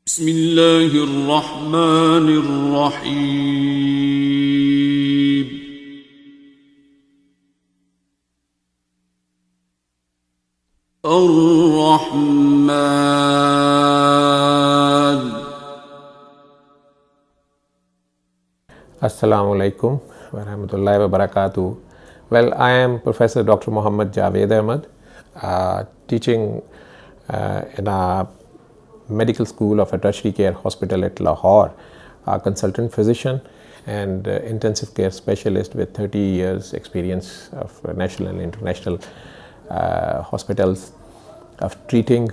بسم الله الرحمن الرحيم الرحمن Assalamu alaikum wa rahmatullahi wa barakatuh. Well, I am Professor Dr. Muhammad Javed Ahmad, teaching in a medical school of a tertiary care hospital at Lahore, a consultant physician and intensive care specialist with 30 years experience of national and international hospitals of treating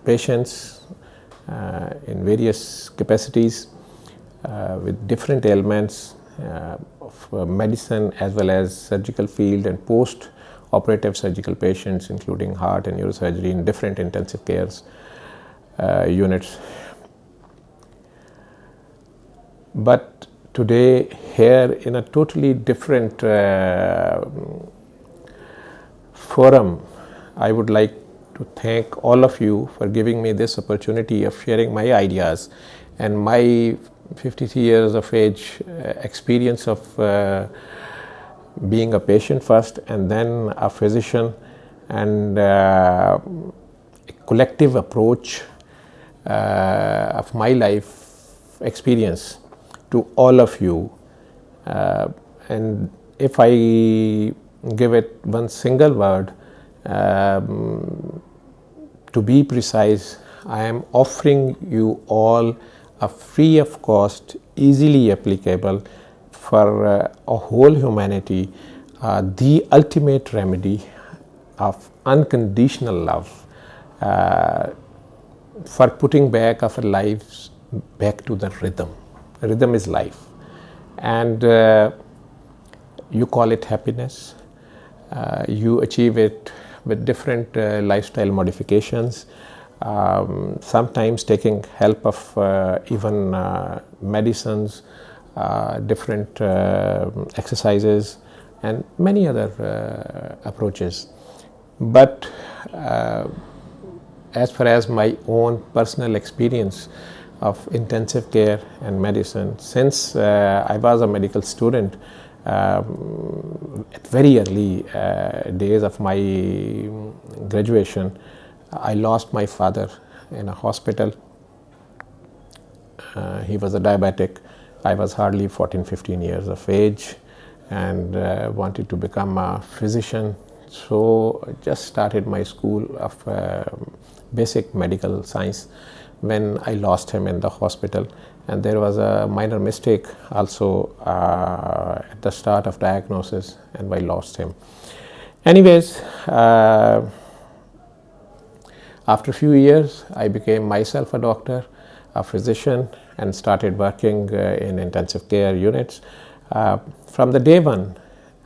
patients in various capacities with different ailments of medicine as well as surgical field and post-operative surgical patients, including heart and neurosurgery in different intensive cares units. But today, here in a totally different forum, I would like to thank all of you for giving me this opportunity of sharing my ideas and my 53 years of age experience of being a patient first and then a physician, and a collective approach of my life experience to all of you. And if I give it one single word, to be precise, I am offering you all a free of cost, easily applicable for a whole humanity, the ultimate remedy of unconditional love, for putting back our lives back to the rhythm. Rhythm is life, and you call it happiness. You achieve it with different lifestyle modifications, sometimes taking help of even medicines, different exercises and many other approaches. But as far as my own personal experience of intensive care and medicine, since I was a medical student at very early days of my graduation, I lost my father in a hospital. He was a diabetic. I was hardly 14-15 years of age and wanted to become a physician. So I just started my school of basic medical science when I lost him in the hospital. And there was a minor mistake also at the start of diagnosis, and I lost him. Anyways, after a few years, I became myself a doctor, a physician, and started working in intensive care units. From the day one,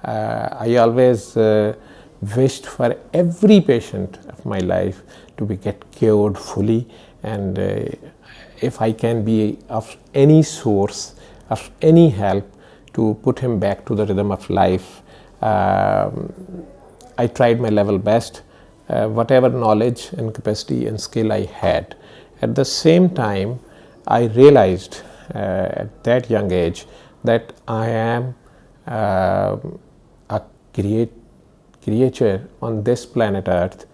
I always wished for every patient of my life to get cured fully, and if I can be of any source, of any help to put him back to the rhythm of life, I tried my level best, whatever knowledge and capacity and skill I had. At the same time, I realized at that young age that I am a creature on this planet Earth,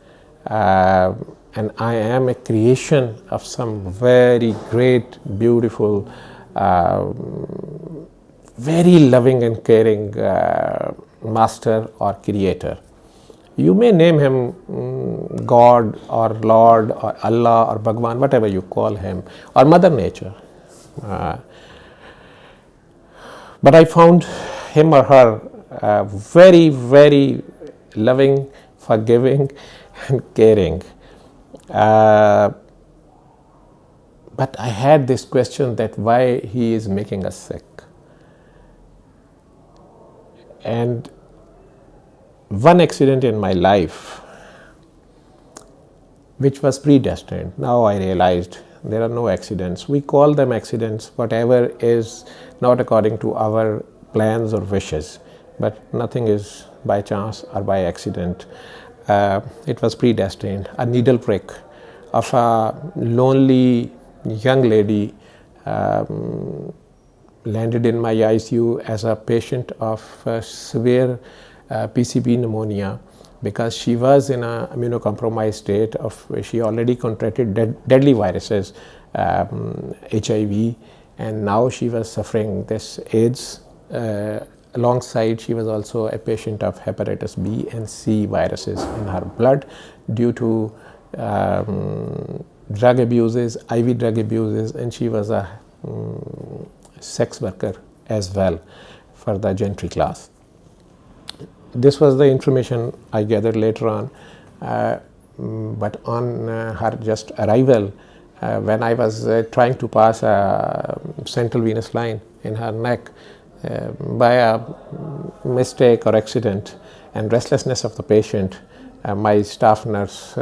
and I am a creation of some very great, beautiful, very loving and caring master or creator. You may name him God or Lord or Allah or Bhagwan, whatever you call him, or Mother Nature. But I found him or her very, very loving, forgiving, and caring. But I had this question that why he is making us sick. And one accident in my life, which was predestined. Now I realized there are no accidents. We call them accidents, whatever is not according to our plans or wishes, but nothing is by chance or by accident. It was predestined. A needle prick, of a lonely young lady landed in my ICU as a patient of severe PCB pneumonia, because she was in an immunocompromised state of she already contracted deadly viruses, HIV, and now she was suffering this AIDS. Alongside, she was also a patient of hepatitis B and C viruses in her blood due to drug abuses, IV drug abuses, and she was a sex worker as well for the gentry class. This was the information I gathered later on, but on her just arrival, when I was trying to pass a central venous line in her neck, by a mistake or accident and restlessness of the patient, my staff nurse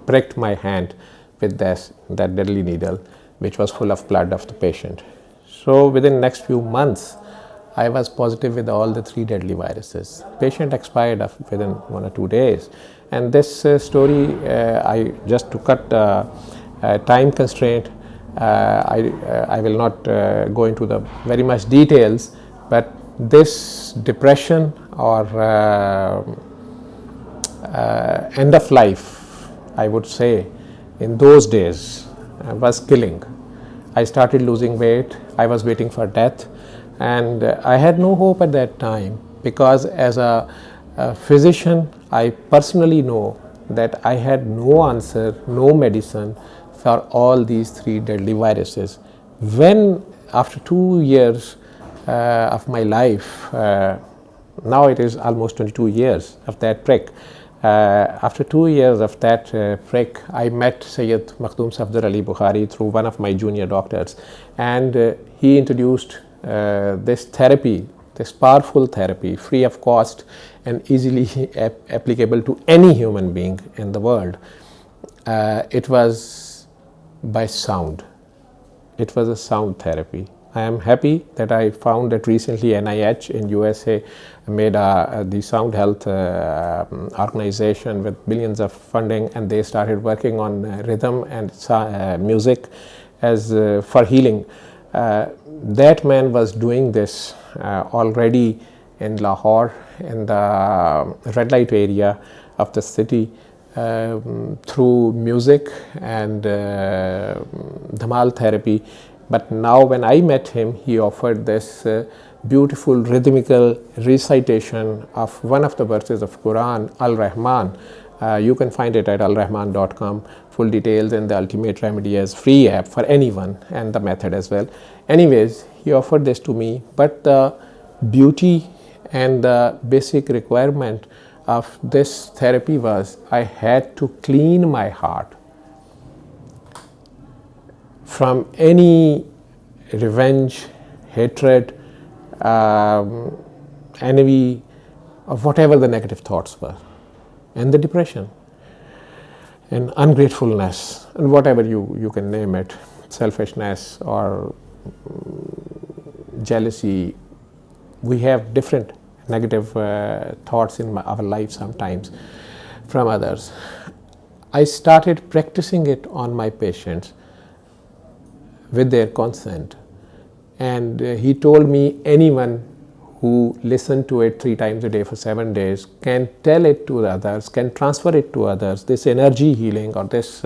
pricked my hand with that deadly needle, which was full of blood of the patient. So within next few months, I was positive with all the 3 deadly viruses. Patient expired within 1 or 2 days. And this story, I just to cut time constraint, I will not go into the very much details, but this depression or end of life, I would say, in those days was killing. I started losing weight, I was waiting for death, and I had no hope at that time, because as a physician I personally know that I had no answer, no medicine for all these 3 deadly viruses. When after 2 years of my life, now it is almost 22 years of that prick, after 2 years of that prick, I met Sayyid Makhdoom Safdar Ali Bukhari through one of my junior doctors, and he introduced this therapy, this powerful therapy, free of cost and easily applicable to any human being in the world. It was by sound. It was a sound therapy. I am happy that I found that recently NIH in USA made the Sound Health organization with billions of funding, and they started working on rhythm and music as for healing. That man was doing this already in Lahore, in the red light area of the city, through music and dhamal therapy. But now when I met him, he offered this beautiful rhythmical recitation of one of the verses of Quran, Al-Rahman. You can find it at alrahman.com, full details, and the ultimate remedy as free app for anyone, and the method as well. Anyways, he offered this to me, but the beauty and the basic requirement of this therapy was I had to clean my heart from any revenge, hatred, envy, of whatever the negative thoughts were, and the depression, and ungratefulness, and whatever you can name it, selfishness or jealousy. We have different negative thoughts in our lives sometimes from others. I started practicing it on my patients with their consent, and he told me anyone who listened to it 3 times a day for 7 days can tell it to others, can transfer it to others, this energy healing or this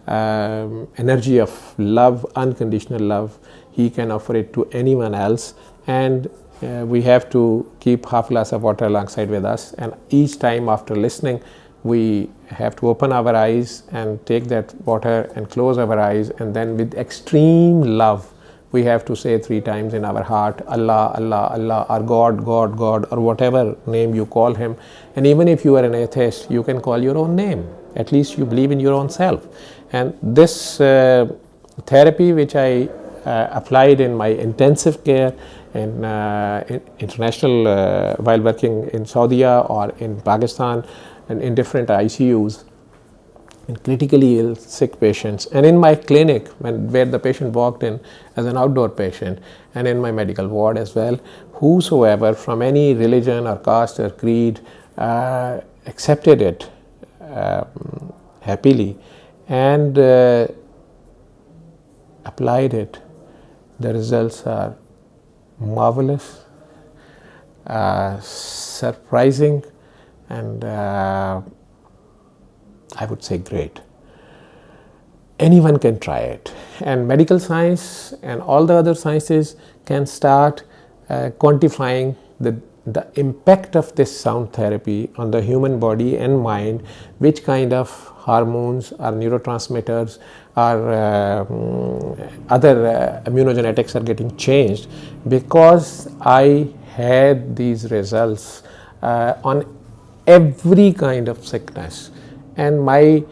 energy of love, unconditional love, he can offer it to anyone else. And we have to keep half glass of water alongside with us, and each time after listening we have to open our eyes and take that water and close our eyes, and then with extreme love we have to say 3 times in our heart, Allah, Allah, Allah, or God, God, God, or whatever name you call him. And even if you are an atheist, you can call your own name, at least you believe in your own self. And this therapy which I applied in my intensive care in international while working in Saudi or in Pakistan and in different ICUs, in critically ill sick patients, and in my clinic where the patient walked in as an outdoor patient, and in my medical ward as well, whosoever from any religion or caste or creed accepted it happily and applied it. The results are marvelous, surprising, and I would say great. Anyone can try it, and medical science and all the other sciences can start quantifying the impact of this sound therapy on the human body and mind, which kind of hormones or neurotransmitters or other immunogenetics are getting changed, because I had these results on every kind of sickness. And my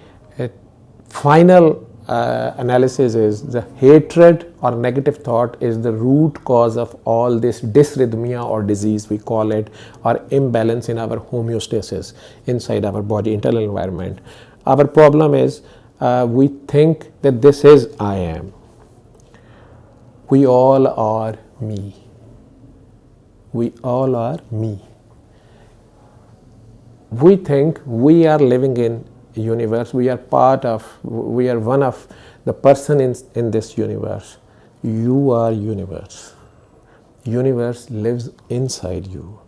final analysis is the hatred or negative thought is the root cause of all this dysrhythmia or disease, we call it, or imbalance in our homeostasis inside our body, internal environment. Our problem is we think that this is I am. We all are me. We all are me. We think we are living in universe, we are one of the person in this universe. You are universe. Universe lives inside you.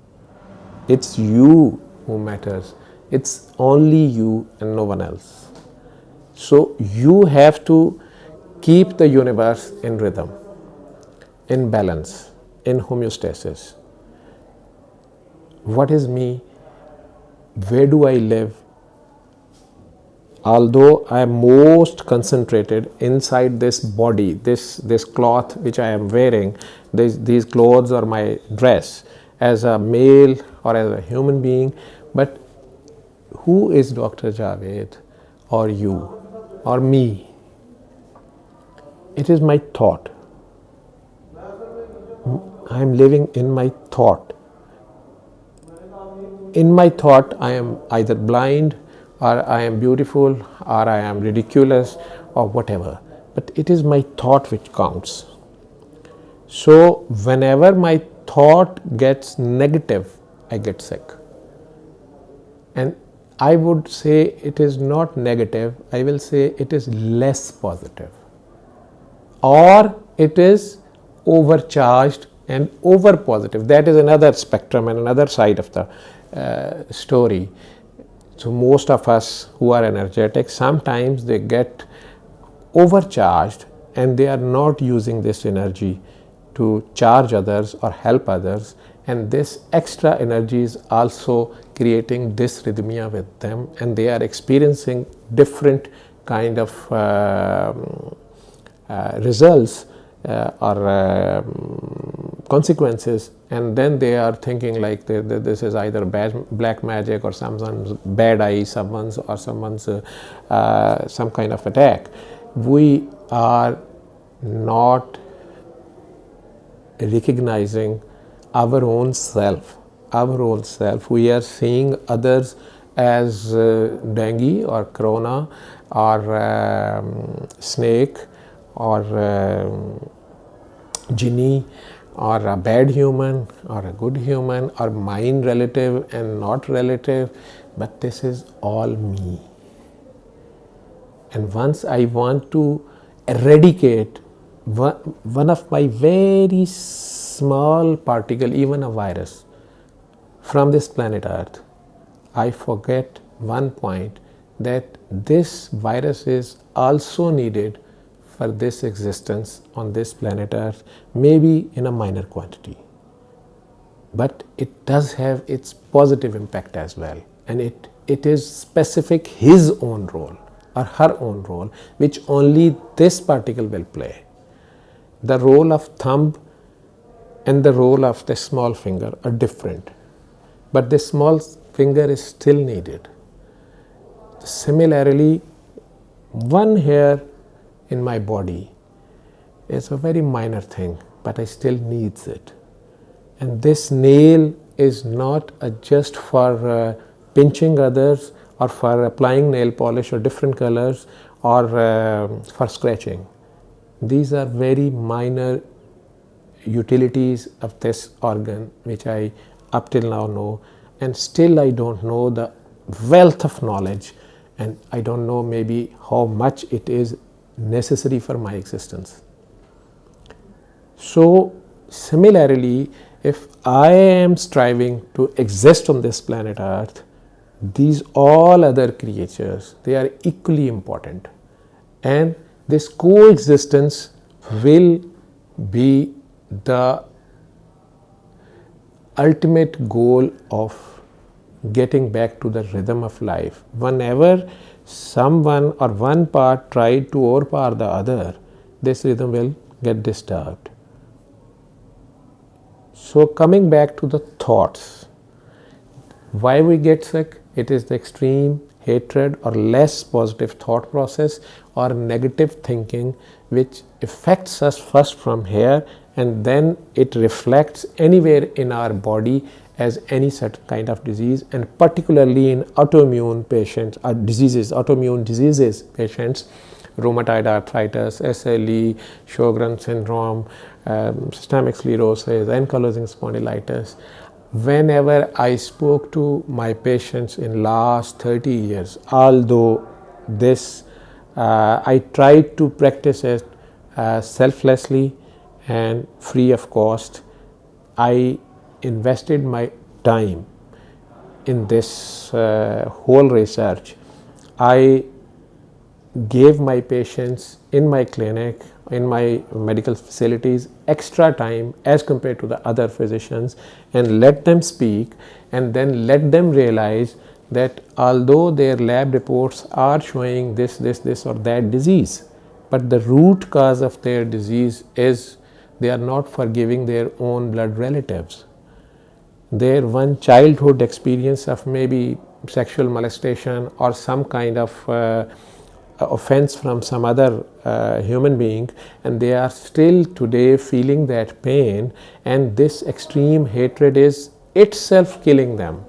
It's you who matters. It's only you and no one else. So you have to keep the universe in rhythm, in balance, in homeostasis. What is me? Where do I live? Although I am most concentrated inside this body, this cloth which I am wearing, these clothes or my dress, as a male or as a human being, but who is Dr. Javed or you or me? It is my thought. I am living in my thought. In my thought, I am either blind, or I am beautiful, or I am ridiculous, or whatever. But it is my thought which counts. So whenever my thought gets negative, I get sick. And I would say it is not negative, I will say it is less positive. Or it is overcharged and over positive. That is another spectrum and another side of the story. So most of us who are energetic, sometimes they get overcharged and they are not using this energy to charge others or help others, and this extra energy is also creating dysrhythmia with them, and they are experiencing different kind of results or consequences, and then they are thinking like this is either black magic or someone's bad eye, someone's some kind of attack. We are not recognizing our own self. We are seeing others as dengue or corona or snake or genie or a bad human or a good human or mine relative and not relative, but this is all me. And once I want to eradicate one of my very small particle, even a virus, from this planet Earth, I forget one point, that this virus is also needed for this existence on this planet Earth, maybe in a minor quantity. But it does have its positive impact as well, and it is specific his own role or her own role, which only this particle will play. The role of thumb and the role of the small finger are different, but the small finger is still needed. Similarly, one hair in my body is a very minor thing, but I still needs it. And this nail is not just for pinching others or for applying nail polish or different colors or for scratching. These are very minor utilities of this organ which I up till now know, and still I don't know the wealth of knowledge and I don't know maybe how much it is necessary for my existence. So similarly, if I am striving to exist on this planet Earth, these all other creatures, they are equally important, and this coexistence will be the ultimate goal of getting back to the rhythm of life. Whenever someone or one part tried to overpower the other, this rhythm will get disturbed. So coming back to the thoughts, why we get sick? It is the extreme hatred or less positive thought process or negative thinking which affects us first from here, and then it reflects anywhere in our body as any certain kind of disease, and particularly in autoimmune patients or autoimmune diseases patients, rheumatoid arthritis, SLE, Sjogren's syndrome, systemic sclerosis, ankylosing spondylitis. Whenever I spoke to my patients in last 30 years, although this I tried to practice it selflessly and free of cost, I invested my time in this whole research. I gave my patients in my clinic, in my medical facilities, extra time as compared to the other physicians, and let them speak, and then let them realize that although their lab reports are showing this or that disease, but the root cause of their disease is they are not forgiving their own blood relatives. Their one childhood experience of maybe sexual molestation or some kind of offense from some other human being, and they are still today feeling that pain, and this extreme hatred is itself killing them,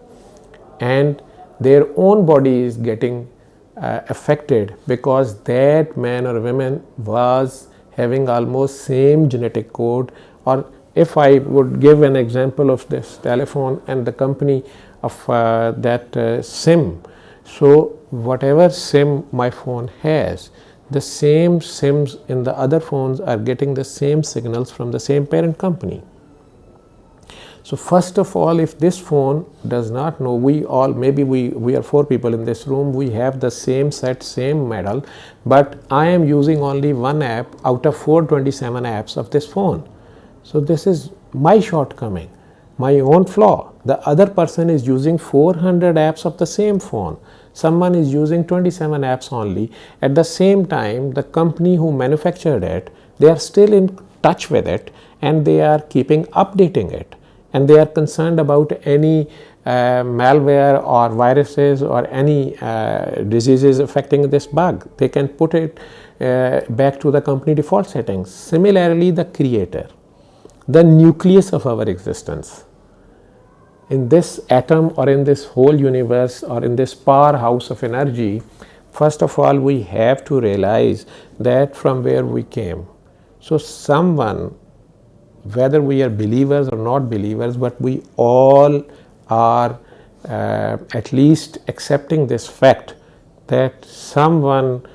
and their own body is getting affected because that man or woman was having almost same genetic code. Or if I would give an example of this telephone and the company of that SIM, so whatever SIM my phone has, the same SIMs in the other phones are getting the same signals from the same parent company. So first of all, if this phone does not know, we all, maybe we are 4 people in this room, we have the same set, same model, but I am using only one app out of 427 apps of this phone. So this is my shortcoming, my own flaw. The other person is using 400 apps of the same phone. Someone is using 27 apps only. At the same time, the company who manufactured it, they are still in touch with it, and they are keeping updating it, and they are concerned about any malware or viruses or any diseases affecting this bug. They can put it back to the company default settings. Similarly, the creator, the nucleus of our existence, in this atom or in this whole universe or in this powerhouse of energy, first of all we have to realize that from where we came. So someone, whether we are believers or not believers, but we all are at least accepting this fact that someone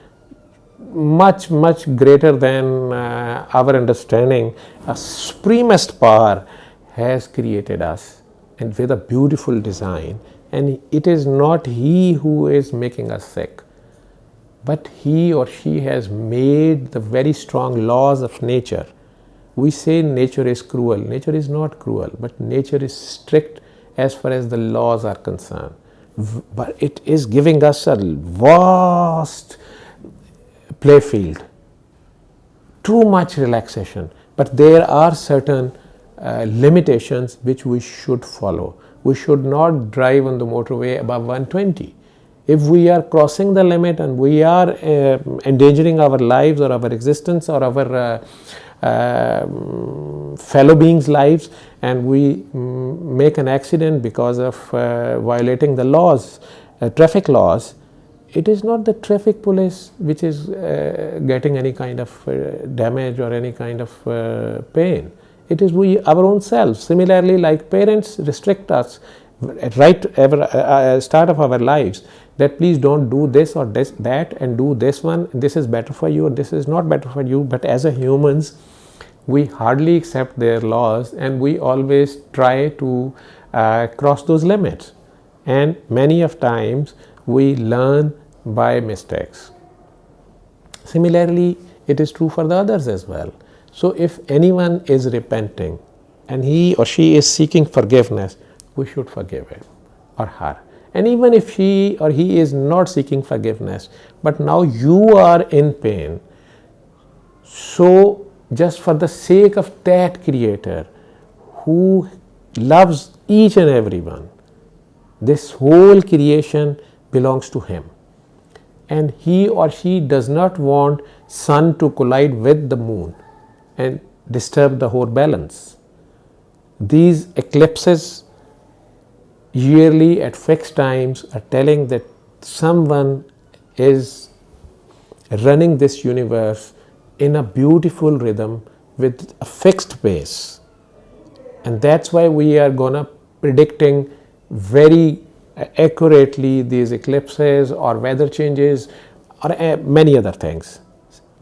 much greater than our understanding, a supremest power, has created us, and with a beautiful design, and it is not he who is making us sick, but he or she has made the very strong laws of nature. We say nature is cruel. Nature is not cruel, but nature is strict as far as the laws are concerned. But it is giving us a vast playfield, too much relaxation, but there are certain limitations which we should follow. We should not drive on the motorway above 120. If we are crossing the limit and we are endangering our lives or our existence or our fellow beings' lives, and we make an accident because of violating the laws, traffic laws, it is not the traffic police which is getting any kind of damage or any kind of pain. It is we, our own selves. Similarly, like parents restrict us at start of our lives, that please don't do this or this, that, and do this one, this is better for you, and this is not better for you. But as a humans, we hardly accept their laws, and we always try to cross those limits. And many of times we learn by mistakes. Similarly, it is true for the others as well. So if anyone is repenting and he or she is seeking forgiveness, we should forgive him or her. And even if she or he is not seeking forgiveness, but now you are in pain, so just for the sake of that Creator who loves each and everyone, this whole creation belongs to Him, and he or she does not want sun to collide with the moon and disturb the whole balance. These eclipses yearly at fixed times are telling that someone is running this universe in a beautiful rhythm with a fixed pace. And that's why we are gonna predicting very accurately these eclipses or weather changes or many other things.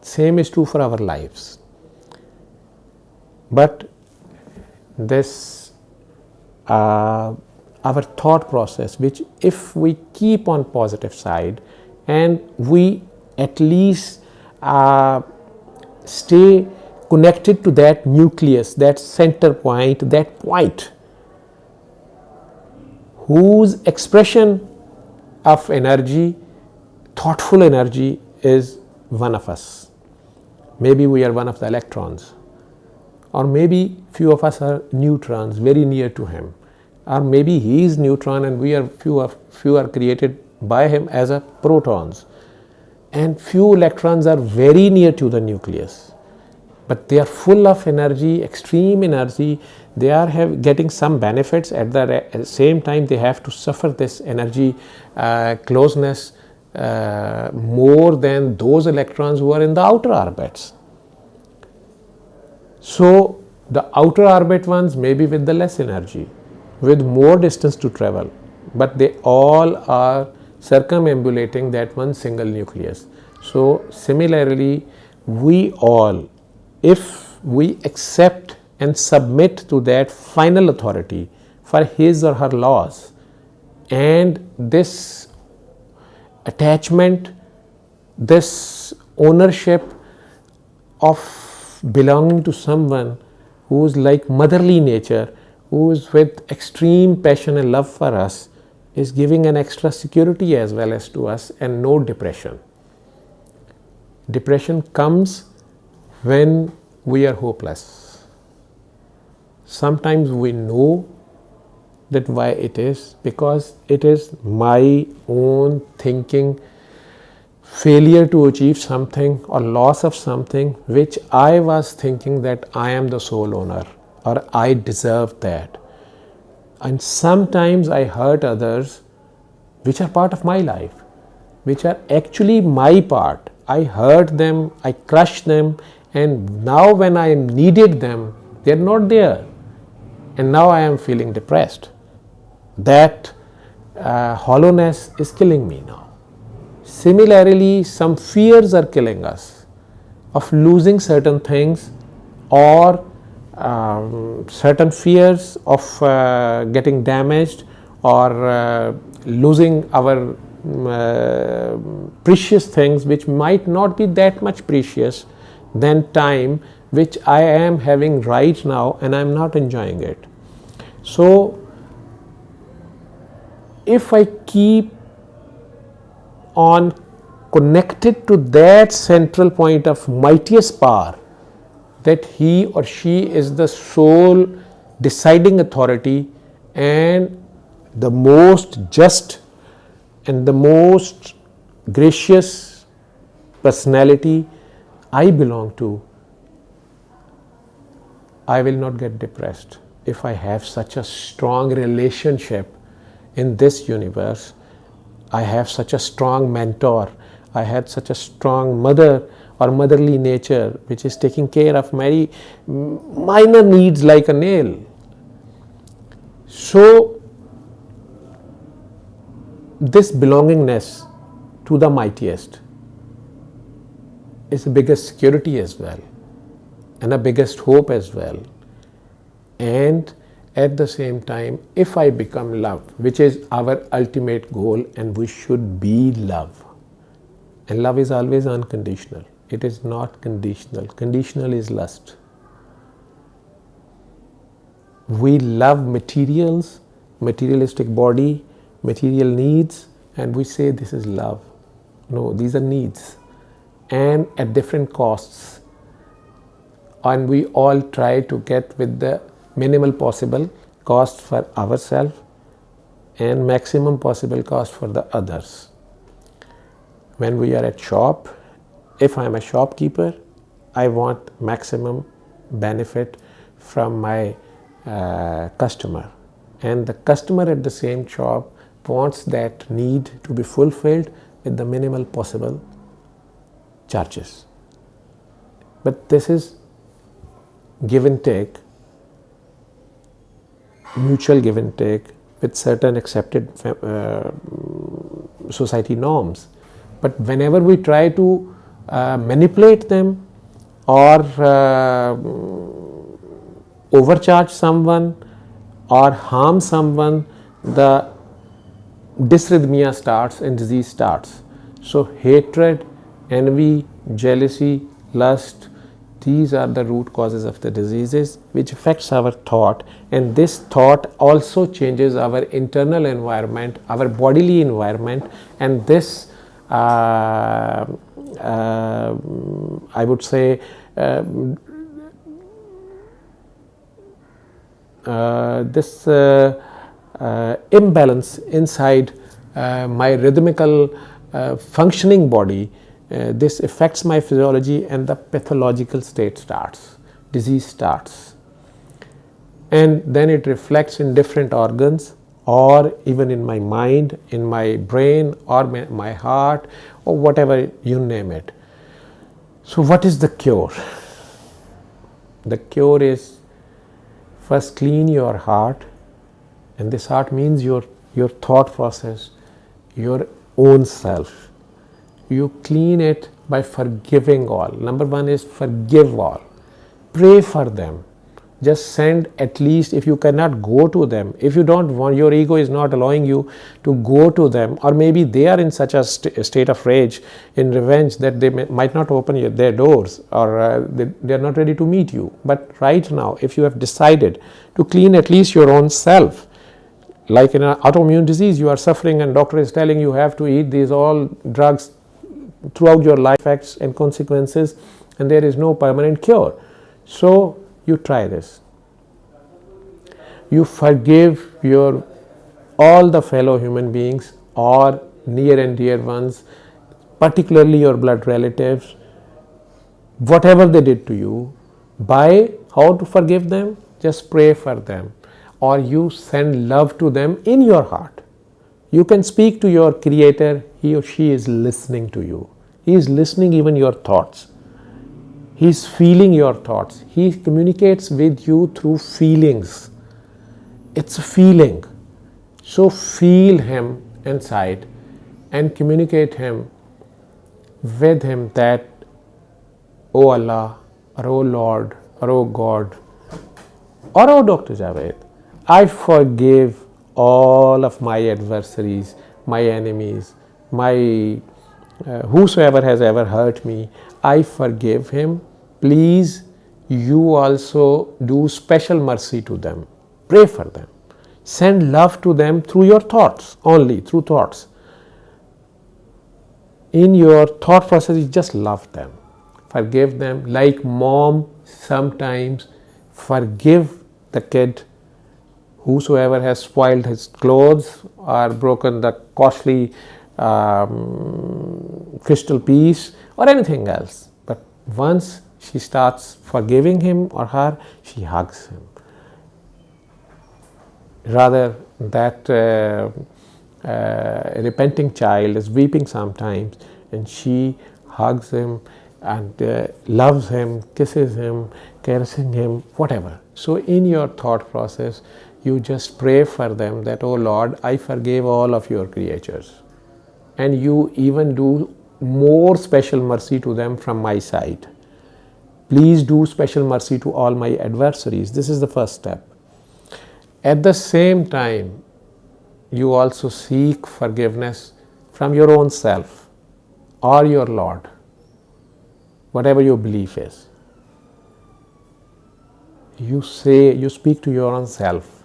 Same is true for our lives. But this our thought process, which if we keep on positive side and we at least stay connected to that nucleus, that center point, that point whose expression of energy, thoughtful energy, is one of us. Maybe we are one of the electrons, or maybe few of us are neutrons very near to him, or maybe he is neutron and we are few are created by him as a protons, and few electrons are very near to the nucleus, but they are full of energy, extreme energy. They are getting some benefits, at the same time they have to suffer this energy closeness more than those electrons who are in the outer orbits. So the outer orbit ones may be with the less energy, with more distance to travel, but they all are circumambulating that one single nucleus. So similarly, we all, if we accept and submit to that final authority for his or her laws, and this attachment, this ownership of belonging to someone who is like motherly nature, who is with extreme passion and love for us, is giving an extra security as well as to us, and no depression. Depression comes when we are hopeless. Sometimes we know that why it is, because it is my own thinking, failure to achieve something or loss of something which I was thinking that I am the sole owner or I deserve that. And sometimes I hurt others which are part of my life, which are actually my part. I hurt them, I crushed them, and now when I needed them, they are not there. And now I am feeling depressed. That hollowness is killing me now. Similarly, some fears are killing us of losing certain things, or certain fears of getting damaged, or losing our precious things which might not be that much precious than time, which I am having right now and I am not enjoying it. So if I keep on connected to that central point of mightiest power, that he or she is the sole deciding authority and the most just and the most gracious personality I belong to, I will not get depressed if I have such a strong relationship in this universe. I have such a strong mentor, I had such a strong mother or motherly nature which is taking care of my minor needs like a nail. So this belongingness to the mightiest is the biggest security as well, and the biggest hope as well. And at the same time, if I become love, which is our ultimate goal, and we should be love, and love is always unconditional, it is not conditional. Conditional is lust. We love materials, materialistic body, material needs, and we say this is love. No, these are needs, and at different costs, and we all try to get with the minimal possible cost for ourselves and maximum possible cost for the others. When we are at shop, if I am a shopkeeper, I want maximum benefit from my customer, and the customer at the same shop wants that need to be fulfilled with the minimal possible charges. But this is give and take, mutual give and take with certain accepted society norms. But whenever we try to manipulate them or overcharge someone or harm someone, the dysrhythmia starts and disease starts. So hatred, envy, jealousy, lust, these are the root causes of the diseases which affects our thought, and this thought also changes our internal environment, our bodily environment, and this I would say this imbalance inside my rhythmical functioning body, this affects my physiology, and the pathological state starts, disease starts, and then it reflects in different organs or even in my mind, in my brain or my heart or whatever you name it. So what is the cure? The cure is first clean your heart, and this heart means your thought process, your own self. You clean it by forgiving all. Number one is forgive all. Pray for them. Just send, at least if you cannot go to them, if you don't want, your ego is not allowing you to go to them, or maybe they are in such a state of rage, in revenge, that they might not open their doors, or they are not ready to meet you. But right now, if you have decided to clean at least your own self, like in an autoimmune disease, you are suffering and doctor is telling you have to eat these all drugs throughout your life, effects and consequences, and there is no permanent cure. So you try this. You forgive all the fellow human beings or near and dear ones, particularly your blood relatives, whatever they did to you. By how to forgive them? Just pray for them, or you send love to them in your heart. You can speak to your creator, he or she is listening to you. He is listening even your thoughts. He is feeling your thoughts. He communicates with you through feelings. It's a feeling. So feel him inside and communicate with him that, oh Allah, or oh Lord, or oh God, or oh Dr. Javed, I forgive all of my adversaries, my enemies, my whosoever has ever hurt me, I forgive him. Please, you also do special mercy to them. Pray for them. Send love to them through your thoughts, only through thoughts. In your thought process, you just love them. Forgive them, like mom sometimes forgive the kid whosoever has spoiled his clothes or broken the costly crystal piece or anything else. But once she starts forgiving him or her, she hugs him. Rather, that repenting child is weeping sometimes, and she hugs him and loves him, kisses him, caressing him, whatever. So in your thought process, You just pray for them that, oh Lord, I forgave all of your creatures. And you even do more special mercy to them from my side. Please do special mercy to all my adversaries. This is the first step. At the same time, you also seek forgiveness from your own self or your Lord, whatever your belief is. You speak to your own self,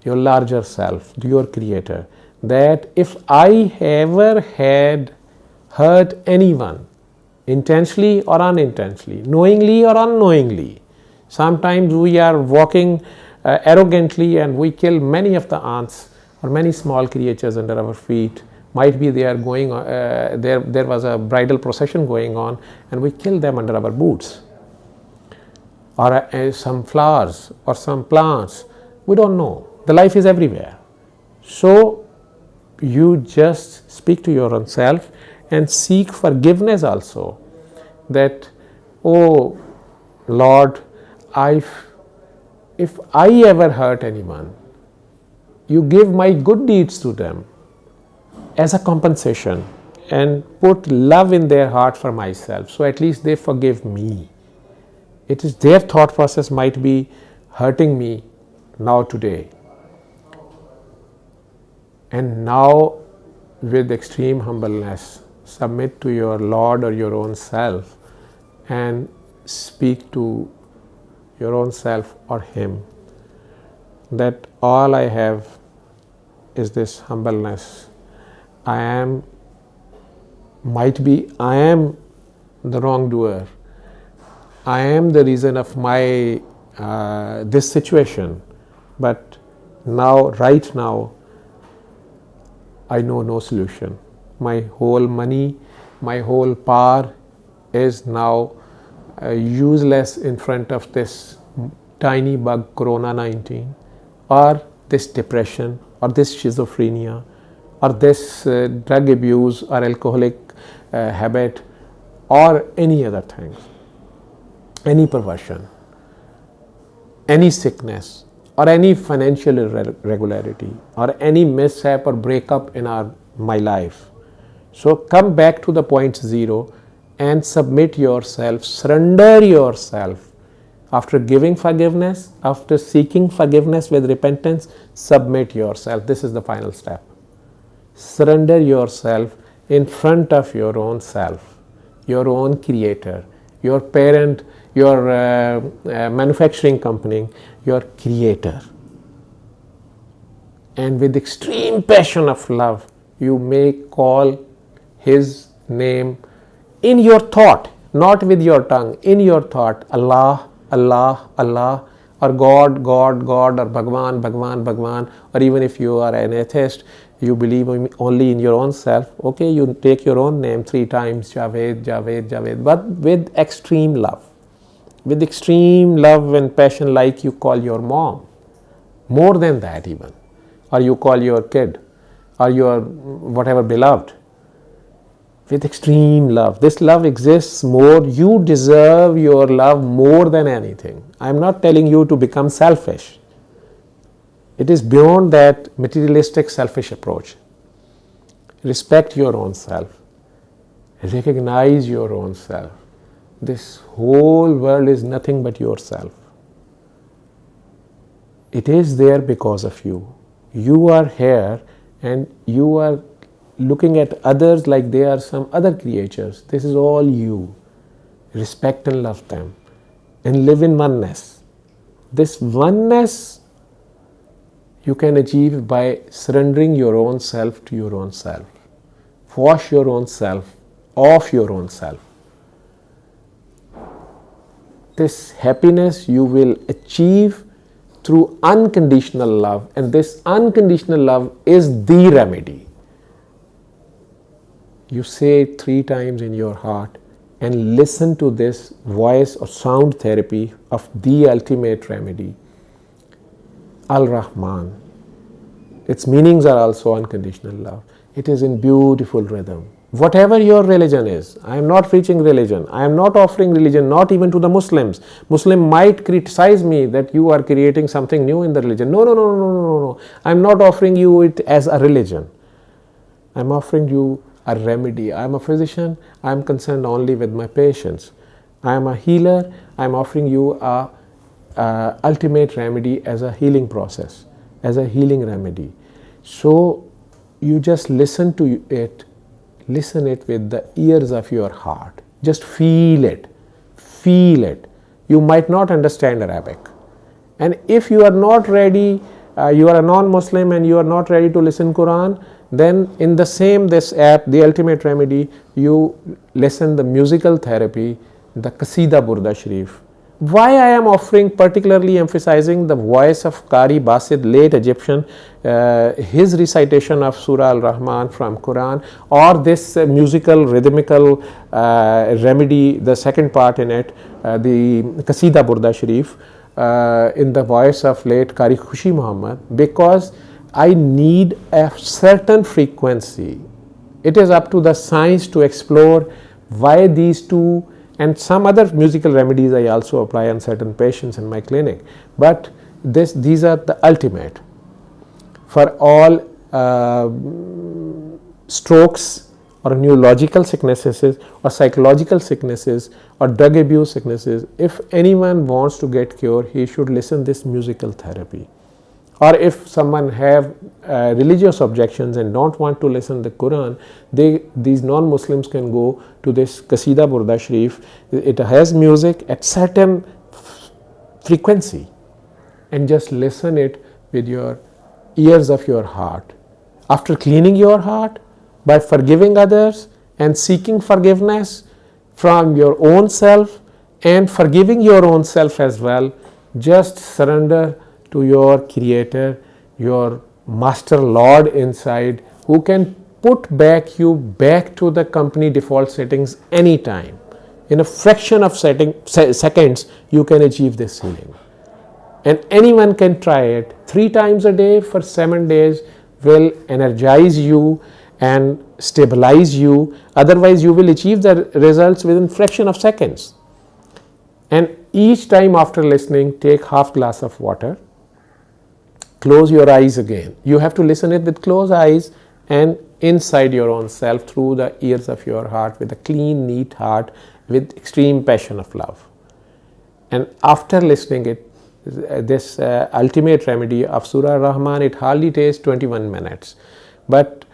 your larger self, to your Creator, that if I ever had hurt anyone, intentionally or unintentionally, knowingly or unknowingly, sometimes we are walking arrogantly and we kill many of the ants or many small creatures under our feet. Might be they are going, there was a bridal procession going on and we kill them under our boots. Or some flowers or some plants, we don't know. The life is everywhere. So you just speak to your own self and seek forgiveness also, that, oh Lord, if I ever hurt anyone, you give my good deeds to them as a compensation and put love in their heart for myself, so at least they forgive me. It is their thought process might be hurting me now today. And now, with extreme humbleness, submit to your Lord or your own self and speak to your own self or Him that all I have is this humbleness. I am the wrongdoer. I am the reason of my this situation, but right now, I know no solution. My whole money, my whole power is now useless in front of this tiny bug, Corona-19, or this depression, or this schizophrenia, or this drug abuse or alcoholic habit, or any other things, any perversion, any sickness, or any financial irregularity, or any mishap or breakup in my life. So come back to the point zero and submit yourself, surrender yourself. After giving forgiveness, after seeking forgiveness with repentance, submit yourself. This is the final step. Surrender yourself in front of your own self, your own Creator, your parent, your manufacturing company, your Creator. And with extreme passion of love, you may call His name in your thought, not with your tongue, in your thought, Allah, Allah, Allah, or God, God, God, or Bhagwan, Bhagwan, Bhagwan, or even if you are an atheist, you believe only in your own self, okay, you take your own name 3 times, Javed, Javed, Javed, but with extreme love. With extreme love and passion, like you call your mom, more than that even, or you call your kid, or your whatever beloved, with extreme love. This love exists more. You deserve your love more than anything. I am not telling you to become selfish. It is beyond that materialistic selfish approach. Respect your own self. Recognize your own self. This whole world is nothing but yourself. It is there because of you. You are here and you are looking at others like they are some other creatures. This is all you. Respect and love them and live in oneness. This oneness you can achieve by surrendering your own self to your own self. Wash your own self off your own self. This happiness you will achieve through unconditional love, and this unconditional love is the remedy. You say it 3 times in your heart and listen to this voice or sound therapy of the ultimate remedy, Al-Rahman. Its meanings are also unconditional love. It is in beautiful rhythm. Whatever your religion is, I am not preaching religion, I am not offering religion, not even to the Muslims. Muslim might criticize me that you are creating something new in the religion. No, no, no, no, no, no, no. I am not offering you it as a religion. I am offering you a remedy. I am a physician, I am concerned only with my patients. I am a healer, I am offering you a ultimate remedy as a healing process, as a healing remedy. So you just listen to it. Listen it with the ears of your heart. Just feel it. Feel it. You might not understand Arabic. And if you are not ready, you are a non-Muslim and you are not ready to listen Quran, then in the same this app, the ultimate remedy, you listen the musical therapy, the Qasida Burda Sharif. Why I am offering, particularly emphasizing the voice of Qari Basit, late Egyptian, his recitation of Surah Al-Rahman from Quran, or this musical rhythmical remedy, the second part in it, the Qasida Burda Sharif, in the voice of late Qari Khushi Muhammad, because I need a certain frequency. It is up to the science to explore why these two and some other musical remedies I also apply on certain patients in my clinic. But these are the ultimate for all strokes or neurological sicknesses or psychological sicknesses or drug abuse sicknesses. If anyone wants to get cured, he should listen this musical therapy. Or if someone have religious objections and don't want to listen the Quran, these non-Muslims can go to this Qasida Burda Sharif. It has music at certain frequency and just listen it with your ears of your heart. After cleaning your heart by forgiving others and seeking forgiveness from your own self and forgiving your own self as well, just surrender to your Creator, your Master Lord inside, who can put you back to the company default settings anytime. In a fraction of seconds, you can achieve this healing. And anyone can try it 3 times a day for 7 days, will energize you and stabilize you. Otherwise, you will achieve the results within fraction of seconds. And each time after listening, take half glass of water. Close your eyes again. You have to listen it with closed eyes and inside your own self through the ears of your heart with a clean, neat heart with extreme passion of love. And after listening it, this ultimate remedy of Surah Rahman, it hardly takes 21 minutes. But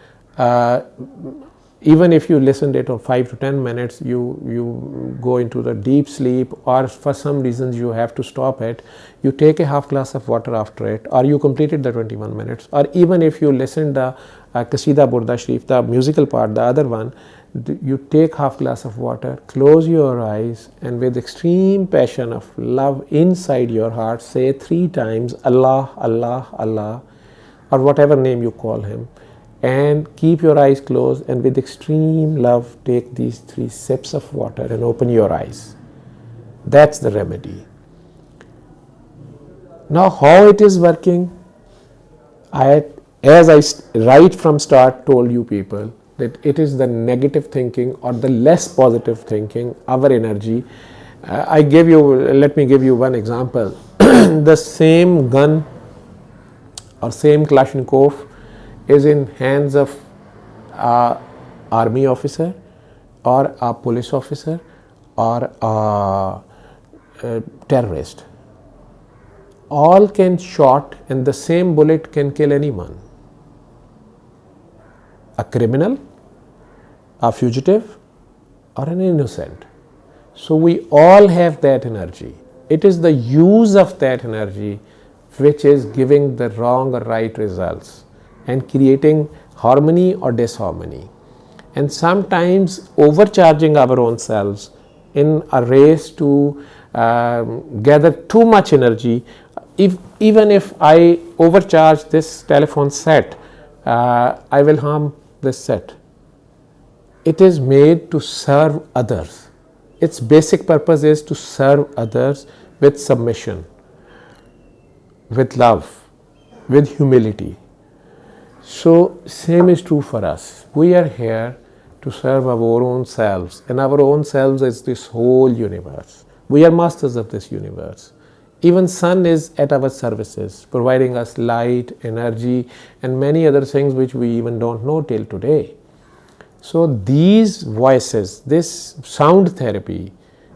even if you listened it for 5 to 10 minutes, you go into the deep sleep, or for some reasons you have to stop it, you take a half glass of water after it, or you completed the 21 minutes, or even if you listen the Qasida Burda Sharif, the musical part, the other one, you take half glass of water, close your eyes, and with extreme passion of love inside your heart, say 3 times Allah, Allah, Allah, or whatever name you call him, and keep your eyes closed, and with extreme love take these 3 sips of water and open your eyes. That's the remedy. Now how it is working, as I right from start told you people, that it is the negative thinking or the less positive thinking, our energy. Let me give you one example. The same gun or same Kalashnikov is in hands of an army officer or a police officer or a terrorist. All can shot and the same bullet can kill anyone. A criminal, a fugitive, or an innocent. So we all have that energy. It is the use of that energy which is giving the wrong or right results and creating harmony or disharmony, and sometimes overcharging our own selves in a race to gather too much energy. Even if I overcharge this telephone set, I will harm this set. It is made to serve others. Its basic purpose is to serve others with submission, with love, with humility. So same is true for us. We are here to serve our own selves, and our own selves is this whole universe. We are masters of this universe. Even sun is at our services, providing us light, energy, and many other things which we even don't know till today. So these voices, this sound therapy,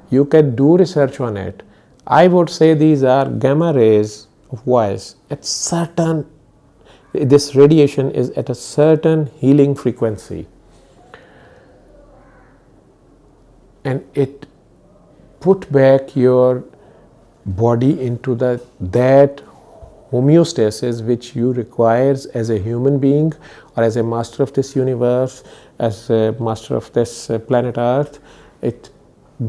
you can do research on it. I would say these are gamma rays of voice at certain, this radiation is at a certain healing frequency, and it put back your body into that homeostasis which you requires as a human being or as a master of this universe, as a master of this planet Earth. It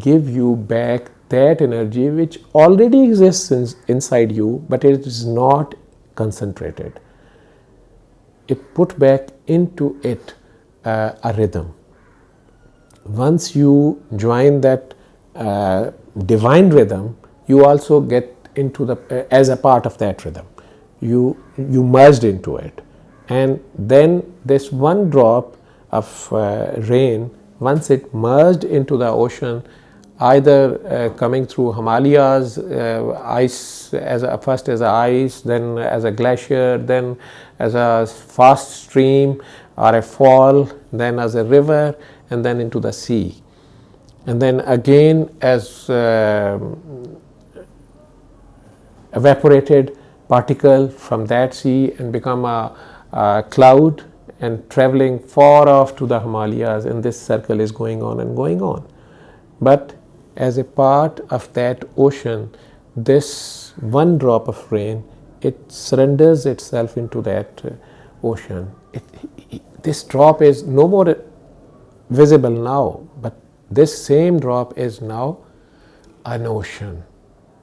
gives you back that energy which already exists inside you, but it is not concentrated. It put back into it a rhythm. Once you join that divine rhythm, you also get into the as a part of that rhythm. You merged into it, and then this one drop of rain, once it merged into the ocean, either coming through Himalayas, ice first as ice, then as a glacier, then as a fast stream or a fall, then as a river, and then into the sea, and then again as evaporated particle from that sea and become a cloud and traveling far off to the Himalayas, and this circle is going on and going on. But as a part of that ocean, this one drop of rain, it surrenders itself into that ocean. This drop is no more visible now, but this same drop is now an ocean,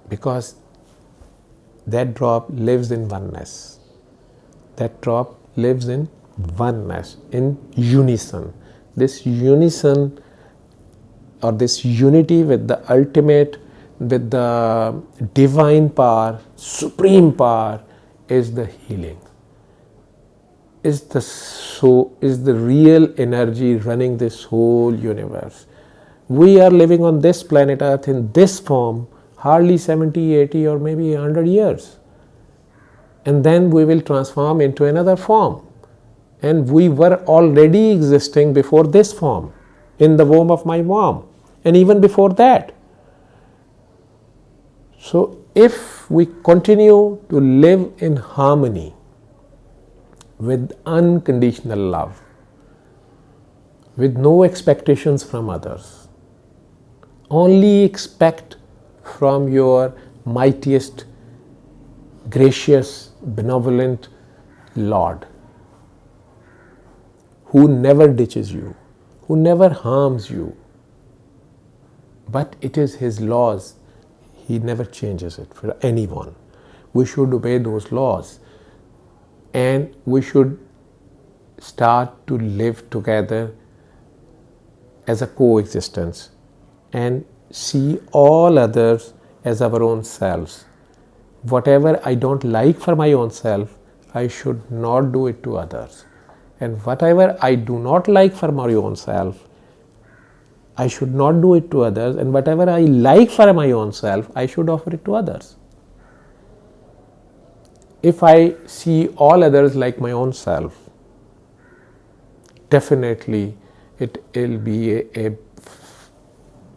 because that drop lives in oneness. That drop lives in oneness, in unison. This unison or this unity with the ultimate, with the divine power, supreme power, is the healing. Is the real energy running this whole universe. We are living on this planet Earth in this form hardly 70, 80 or maybe 100 years. And then we will transform into another form. And we were already existing before this form, in the womb of my mom, and even before that. So if we continue to live in harmony with unconditional love, with no expectations from others, only expect from your mightiest, gracious, benevolent Lord, who never ditches you, who never harms you, but it is His laws. He never changes it for anyone. We should obey those laws, and we should start to live together as a coexistence and see all others as our own selves. Whatever I don't like for my own self, I should not do it to others. And whatever I do not like for my own self, I should not do it to others. And whatever I like for my own self, I should offer it to others. If I see all others like my own self, definitely it will be a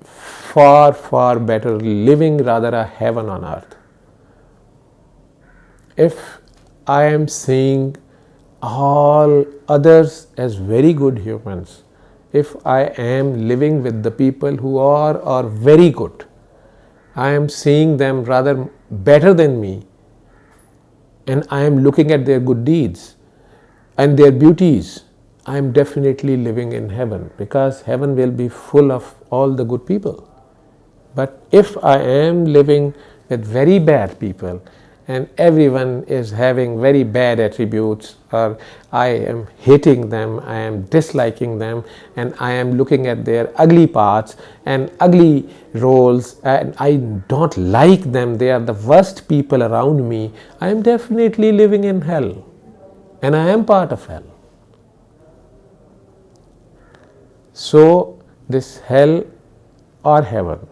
far, far better living, rather a heaven on earth. If I am seeing all others as very good humans, if I am living with the people who are very good, I am seeing them rather better than me, and I am looking at their good deeds and their beauties, I am definitely living in heaven, because heaven will be full of all the good people. But if I am living with very bad people, and everyone is having very bad attributes, or I am hating them, I am disliking them, and I am looking at their ugly parts and ugly roles, and I don't like them, they are the worst people around me, I am definitely living in hell, and I am part of hell. So this hell or heaven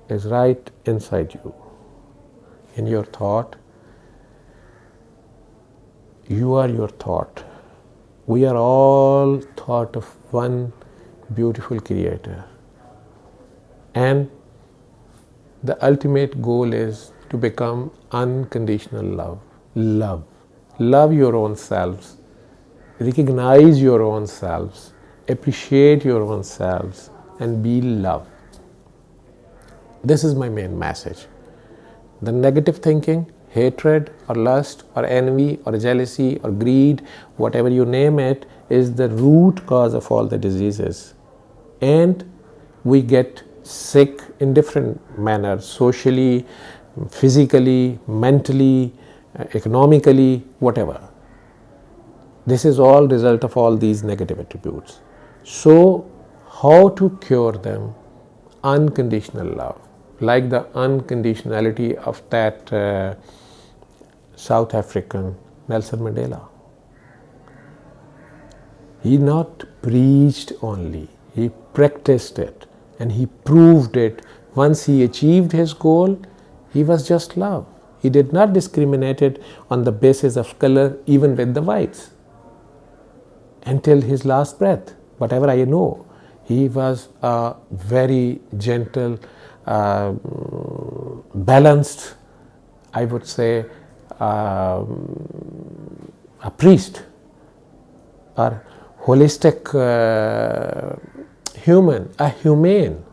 is right inside you, in your thought. You are your thought. We are all thought of one beautiful creator. And the ultimate goal is to become unconditional love. Love. Love your own selves. Recognize your own selves. Appreciate your own selves and be love. This is my main message. The negative thinking, hatred or lust or envy or jealousy or greed, whatever you name it, is the root cause of all the diseases. And we get sick in different manners, socially, physically, mentally, economically, whatever. This is all result of all these negative attributes. So how to cure them? Unconditional love, like the unconditionality of that South African Nelson Mandela. He not preached only, he practiced it and he proved it. Once he achieved his goal, he was just love. He did not discriminate on the basis of color, even with the whites, until his last breath. Whatever I know, he was a very gentle, balanced, I would say, a priest or holistic human, a humane.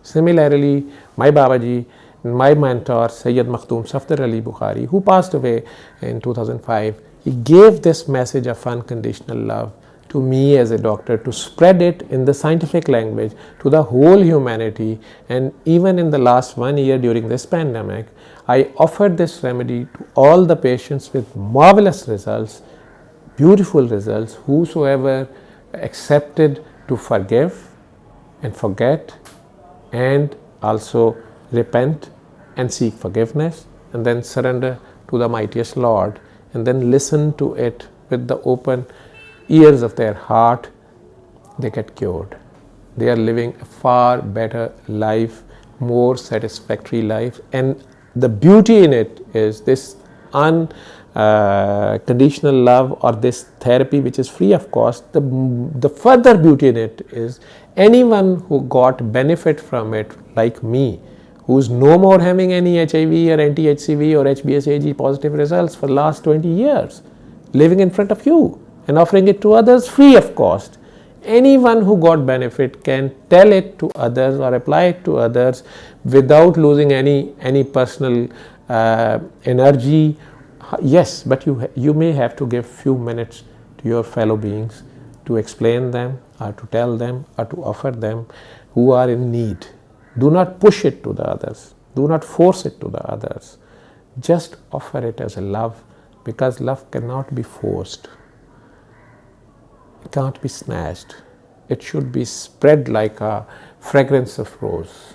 Similarly, my Babaji, my mentor, Sayyid Makhdoom Safdar Ali Bukhari, who passed away in 2005, he gave this message of unconditional love to me as a doctor, to spread it in the scientific language to the whole humanity. And even in the last 1 year during this pandemic, I offered this remedy to all the patients with marvelous results, beautiful results. Whosoever accepted to forgive and forget and also repent and seek forgiveness and then surrender to the mightiest Lord and then listen to it with the open ears of their heart, they get cured. They are living a far better life, more satisfactory life. And the beauty in it is this unconditional love or this therapy which is free of cost. The further beauty in it is anyone who got benefit from it, like me, who's no more having any HIV or anti-HCV or HBsAg positive results for last 20 years, living in front of you and offering it to others free of cost. Anyone who got benefit can tell it to others or apply it to others without losing any personal energy. Yes, but you may have to give few minutes to your fellow beings to explain them or to tell them or to offer them who are in need. Do not push it to the others. Do not force it to the others. Just offer it as a love, because love cannot be forced. It can't be snatched. It should be spread like a fragrance of rose.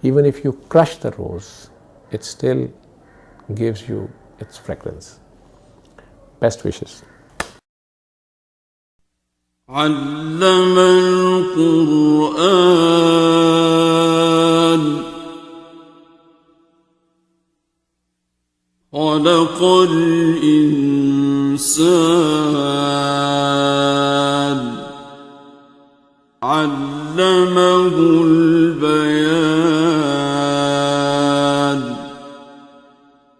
Even if you crush the rose, it still gives you its fragrance. Best wishes. علم القرآن خلق الإنسان علمه